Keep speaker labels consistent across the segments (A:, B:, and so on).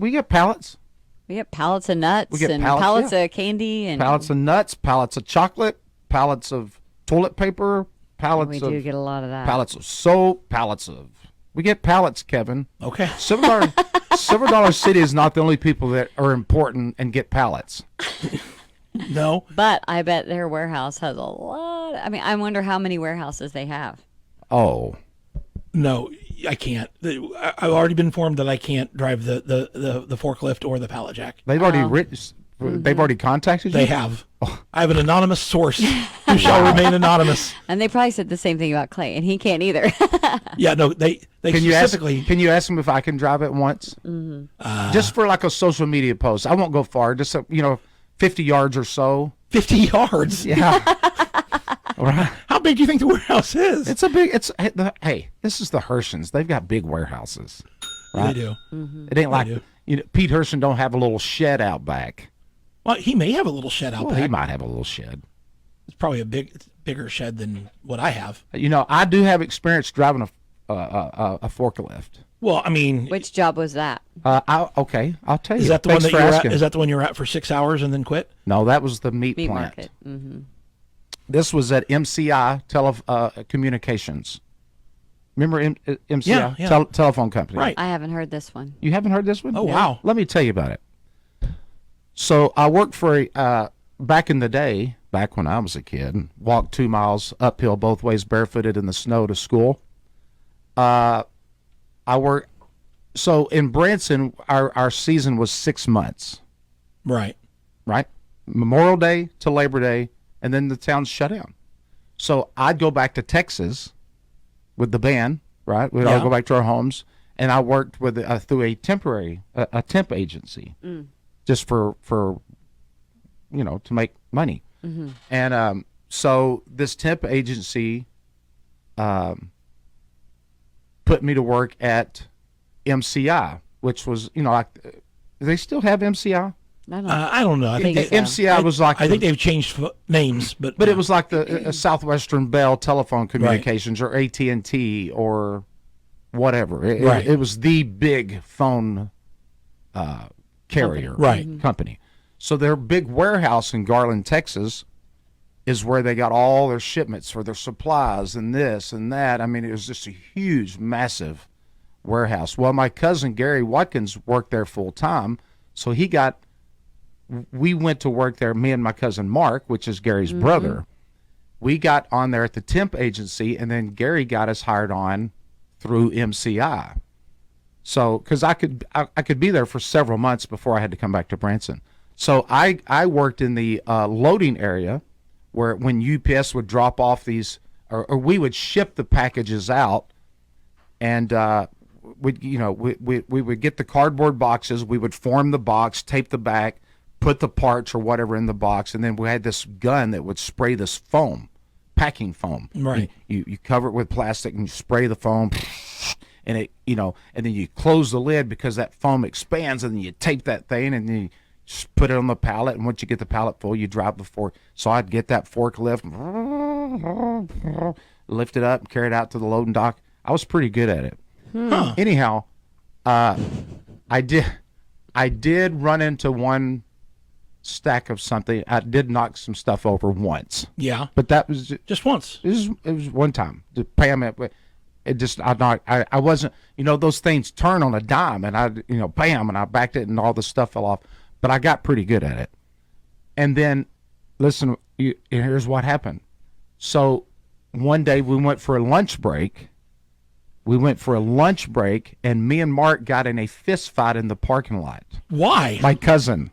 A: We get pallets.
B: We get pallets of nuts
A: We get
B: and
A: pallets,
B: pallets
A: yeah.
B: of candy and
A: Pallets of nuts, pallets of chocolate, pallets of toilet paper, pallets
B: we
A: of
B: do get a lot of that.
A: pallets of soap, pallets of. We get pallets, Kevin.
C: Okay.
A: Silver Dollar City is not the only people that are important and get pallets.
C: No.
B: But I bet their warehouse has a lot. I mean, I wonder how many warehouses they have.
A: Oh,
C: No, I can't. I've already been informed that I can't drive the forklift or the pallet jack.
A: they've already written. They've already contacted you.
C: They have. I have an anonymous source who shall remain anonymous.
B: And they probably said the same thing about Clay, and he can't either.
C: Yeah, no, they
A: Can you ask?
C: specifically.
A: Can you ask them if I can drive it once? Just for like a social media post. I won't go far. Just 50 yards or so.
C: 50 yards.
A: Yeah. All right.
C: How big do you think the warehouse is?
A: It's a big. Hey, this is the Hershens. They've got big warehouses. Right?
C: They do.
A: It ain't like
C: do.
A: Pete Hershon don't have a little shed out back.
C: Well, he may have a little shed out
A: Well,
C: back.
A: he might have a little shed.
C: It's probably bigger shed than what I have.
A: I do have experience driving a forklift.
C: Well, I mean,
B: Which job was that?
A: I'll tell you.
C: is that the
A: Thanks
C: one that
A: for
C: you were at?
A: asking.
C: Is that the one you were at for 6 hours and then quit?
A: No, that was the meat
B: Meat
A: plant.
B: market. Mm-hmm.
A: This was at MCI Communications. Remember MCI
C: Yeah.
A: telephone company?
C: Right.
B: I haven't heard this one.
A: You haven't heard this one?
C: Oh, wow.
A: Let me tell you about it. So I worked for back in the day, back when I was a kid, walked 2 miles uphill both ways barefooted in the snow to school. I worked. So in Branson, our season was 6 months,
C: Right.
A: right? Memorial Day to Labor Day, and then the town's shut down. So I'd go back to Texas with the band, right? We'd all
C: Yeah.
A: go back to our homes, and I worked with through a temp agency, just for to make money. And so this temp agency put me to work at MCI, which was like, do they still have MCI?
C: I don't know. I think
B: think so.
A: MCI was like
C: I think they've changed names, but
A: But it was like the Southwestern Bell Telephone Communications or AT&T or whatever.
C: Right.
A: It was the big phone carrier
C: Right.
A: company. So their big warehouse in Garland, Texas, is where they got all their shipments for their supplies and this and that. I mean, it was just a huge, massive warehouse. Well, my cousin Gary Watkins worked there full time, so we went to work there, me and my cousin Mark, which is Gary's brother. We got on there at the temp agency, and then Gary got us hired on through MCI. So, because I could be there for several months before I had to come back to Branson. So I worked in the loading area, where when UPS would drop off these, or we would ship the packages out, and we would get the cardboard boxes, we would form the box, tape the back, put the parts or whatever in the box, and then we had this gun that would spray this foam, packing foam.
C: Right.
A: You cover it with plastic and you spray the foam, and and then you close the lid because that foam expands, and then you tape that thing, and then you just put it on the pallet, and once you get the pallet full, you drive the fork. So I'd get that forklift, lift it up, and carry it out to the loading dock. I was pretty good at it.
C: Huh.
A: Anyhow, I did run into one stack of something. I did knock some stuff over once,
C: Yeah.
A: but that was
C: Just once.
A: it was one time. The payment, it just I wasn't, those things turn on a dime, and I bam, and I backed it, and all the stuff fell off. But I got pretty good at it. And then, listen, here's what happened. So one day we went for a lunch break. And me and Mark got in a fist fight in the parking lot.
C: Why?
A: My cousin,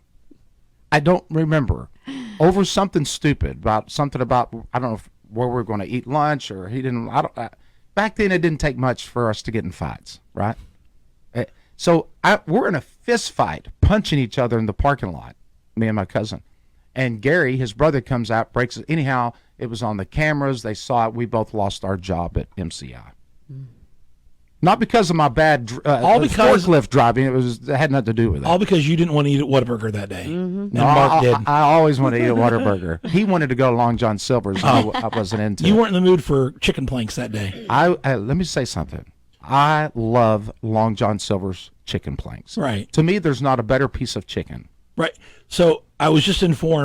A: I don't remember, over something stupid about I don't know where we were going to eat lunch, or he didn't. Back then it didn't take much for us to get in fights, right? So we're in a fist fight, punching each other in the parking lot, me and my cousin. And Gary, his brother, comes out, breaks it. Anyhow, it was on the cameras. They saw it. We both lost our job at MCI. Not because of my bad forklift driving. It had nothing to do with it.
C: All because you didn't want to eat at Whataburger that day. And
A: No,
C: Mark did.
A: I always want to eat a Whataburger. He wanted to go to Long John Silver's. And I wasn't into
C: You
A: it.
C: weren't in the mood for chicken planks that day.
A: Let me say something. I love Long John Silver's chicken planks.
C: Right.
A: To me, there's not a better piece of chicken.
C: Right. So I was just informed